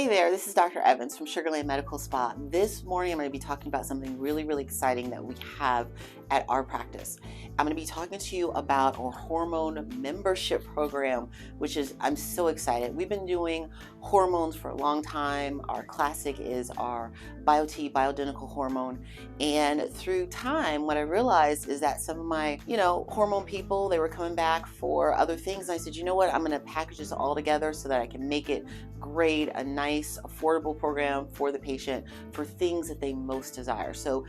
Hey there, this is Dr. Evans from Sugarland Medical Spa. This morning I'm going to be talking about something really exciting that we have at our practice. I'm going to be talking to you about our hormone membership program, which is, I'm so excited. We've been doing hormones for a long time. Our classic is our BioIdentical Hormone. And through time, what I realized is that some of my, hormone people, they were coming back for other things. And I said, you know what, I'm going to package this all together so that I can make it great, a nice, affordable program for the patient for things that they most desire. So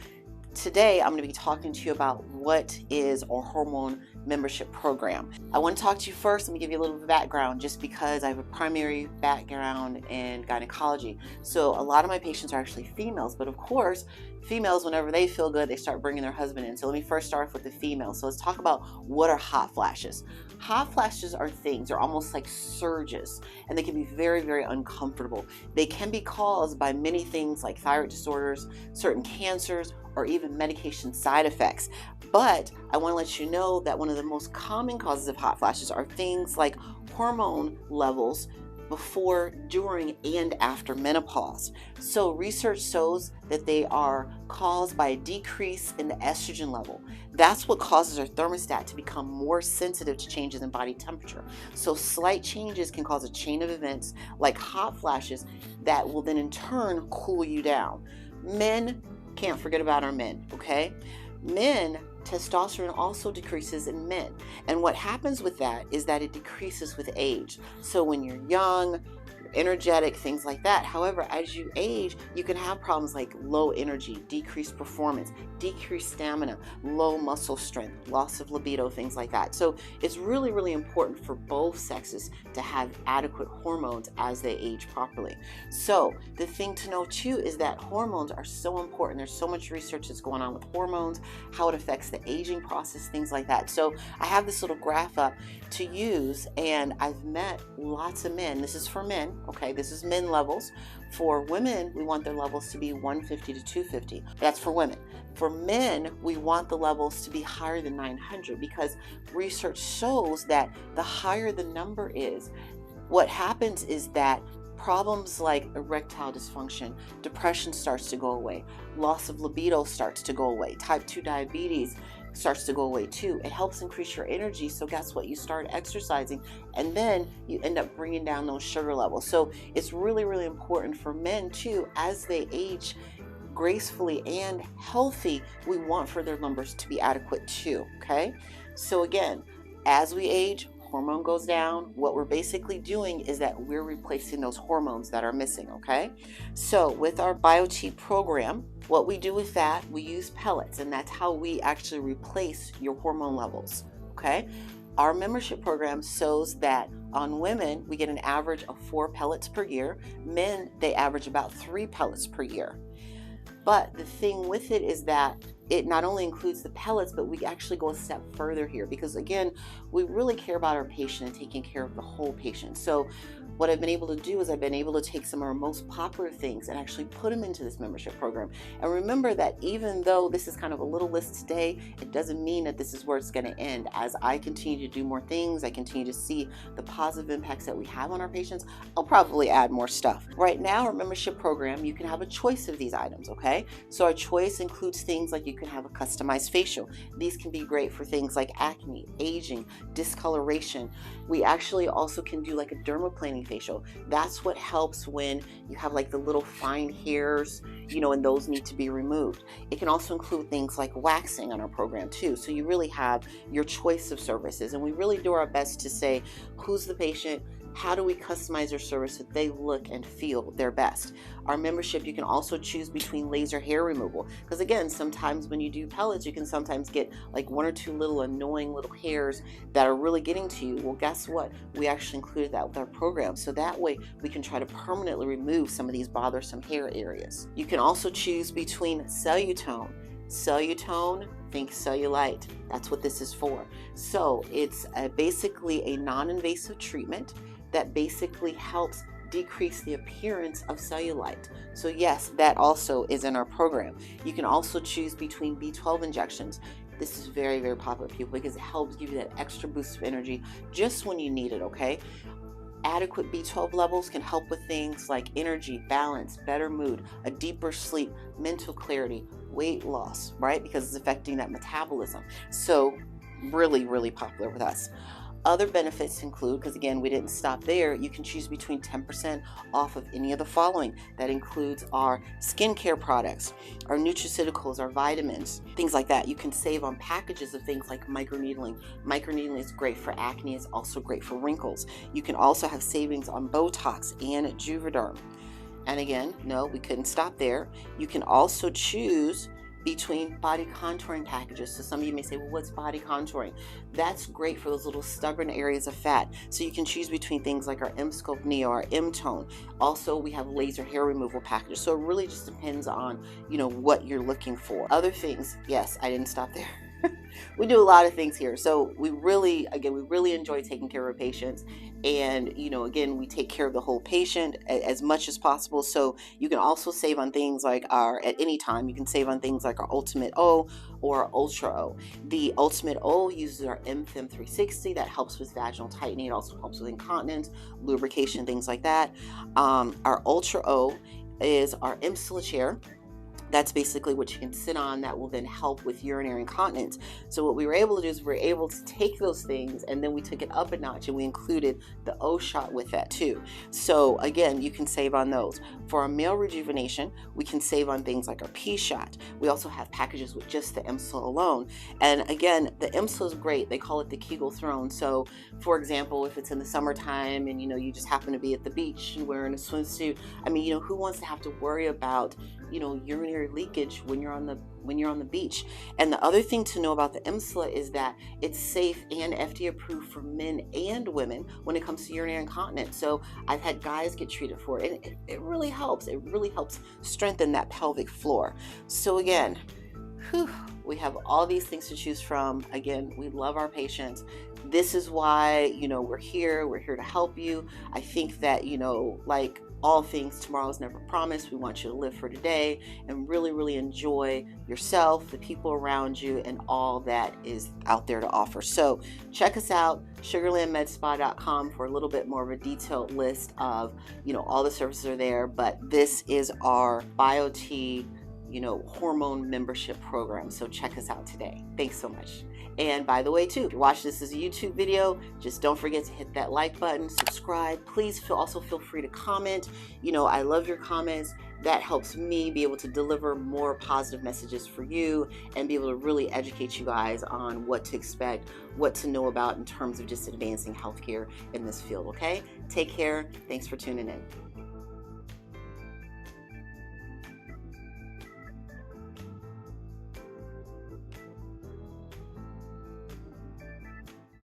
today, I'm going to be talking to you about what is our hormone membership program. I want to talk to you first. Let me give you a little background just because I have a primary background in gynecology. So a lot of my patients are actually females, but of course, females, whenever they feel good, they start bringing their husband in. So let me first start off with the females. So let's talk about what are hot flashes. Hot flashes are things, they're almost like surges, and they can be very uncomfortable. They can be caused by many things like thyroid disorders, certain cancers, or even medication side effects. But I want to let you know that one of the most common causes of hot flashes are things like hormone levels before, during, and after menopause. So research shows that they are caused by a decrease in the estrogen level. That's what causes our thermostat to become more sensitive to changes in body temperature. So slight changes can cause a chain of events like hot flashes that will then in turn cool you down. Men, can't forget about our men, okay? Men, testosterone also decreases in men. And what happens with that is that it decreases with age. So when you're young, energetic, things like that. However, as you age, you can have problems like low energy, decreased performance, decreased stamina, low muscle strength, loss of libido, things like that. So it's really important for both sexes to have adequate hormones as they age properly. So the thing to know too is that hormones are so important. There's so much research that's going on with hormones, how it affects the aging process, things like that. So I have this little graph up to use, and I've met lots of men. This is for men. Okay, this is men levels. For women, we want their levels to be 150 to 250. That's for women. For men, we want the levels to be higher than 900 because research shows that the higher the number is, what happens is that problems like erectile dysfunction, depression starts to go away, loss of libido starts to go away, type 2 diabetes starts to go away too. It helps increase your energy. So guess what? You start exercising and then you end up bringing down those sugar levels. So it's really important for men too, as they age gracefully and healthy, we want for their numbers to be adequate too, okay? So again, as we age, hormone goes down. What we're basically doing is that we're replacing those hormones that are missing, okay? So with our BioT program, what we do with that, we use pellets, and that's how we actually replace your hormone levels, okay? Our membership program shows that on women, we get an average of 4 pellets per year. Men, they average about 3 pellets per year. But the thing with it is that it not only includes the pellets, but we actually go a step further here because again, we really care about our patient and taking care of the whole patient. So what I've been able to do is I've been able to take some of our most popular things and actually put them into this membership program. And remember that even though this is kind of a little list today, it doesn't mean that this is where it's going to end. As I continue to do more things, I continue to see the positive impacts that we have on our patients, I'll probably add more stuff. Right now, our membership program, you can have a choice of these items, okay? So our choice includes things like you can have a customized facial. These can be great for things like acne, aging, discoloration. We actually also can do like a dermaplaning facial. That's what helps when you have like the little fine hairs, and those need to be removed. It can also include things like waxing on our program too. So you really have your choice of services, and we really do our best to say who's the patient, how do we customize their service so they look and feel their best. Our membership, you can also choose between laser hair removal, because again, sometimes when you do pellets, you can sometimes get like 1 or 2 little annoying little hairs that are really getting to you. Well, guess what? We actually included that with our program, so that way we can try to permanently remove some of these bothersome hair areas. You can also choose between cellutone. Cellutone, think cellulite. That's what this is for. So it's basically a non-invasive treatment that basically helps decrease the appearance of cellulite. So yes, that also is in our program. You can also choose between B12 injections. This is very popular with people because it helps give you that extra boost of energy just when you need it, okay? Adequate B12 levels can help with things like energy, balance, better mood, a deeper sleep, mental clarity, weight loss, right? Because it's affecting that metabolism. So really, really popular with us. Other benefits include, because again, we didn't stop there, you can choose between 10% off of any of the following. That includes our skincare products, our nutraceuticals, our vitamins, things like that. You can save on packages of things like microneedling. Microneedling is great for acne, it's also great for wrinkles. You can also have savings on Botox and Juvederm. And again, no, we couldn't stop there. You can also choose between body contouring packages. So some of you may say, well, what's body contouring? That's great for those little stubborn areas of fat. So you can choose between things like our M-Sculpt Neo, our M-Tone. Also, we have laser hair removal packages. So it really just depends on, what you're looking for. Other things, yes, I didn't stop there. We do a lot of things here. So we really enjoy taking care of our patients. And, again, we take care of the whole patient as much as possible. So you can also save on things like at any time, you can save on things like our Ultimate O or our Ultra O. The Ultimate O uses our MFem 360 that helps with vaginal tightening. It also helps with incontinence, lubrication, things like that. Our Ultra O is our Emsula chair. That's basically what you can sit on that will then help with urinary incontinence. So what we were able to do is we were able to take those things and then we took it up a notch and we included the O shot with that too. So again, you can save on those. For our male rejuvenation, we can save on things like our P shot. We also have packages with just the Emsula alone. And again, the Emsula is great. They call it the Kegel throne. So for example, if it's in the summertime and you just happen to be at the beach and wearing a swimsuit, who wants to have to worry about urinary leakage when you're on the beach? And the other thing to know about the Emsula is that it's safe and FDA approved for men and women when it comes to urinary incontinence. So I've had guys get treated for it, and it really helps. It really helps strengthen that pelvic floor. So again, we have all these things to choose from. Again, we love our patients. This is why we're here to help you. I think that like all things, tomorrow is never promised. We want you to live for today and really, really enjoy yourself, the people around you, and all that is out there to offer. So check us out, sugarlandmedspa.com, for a little bit more of a detailed list of, all the services are there. But this is our BioT, hormone membership program. So check us out today. Thanks so much. And by the way, too, if you watch this as a YouTube video, just don't forget to hit that like button, subscribe. Please also feel free to comment. I love your comments. That helps me be able to deliver more positive messages for you and be able to really educate you guys on what to expect, what to know about in terms of just advancing healthcare in this field, okay? Take care. Thanks for tuning in.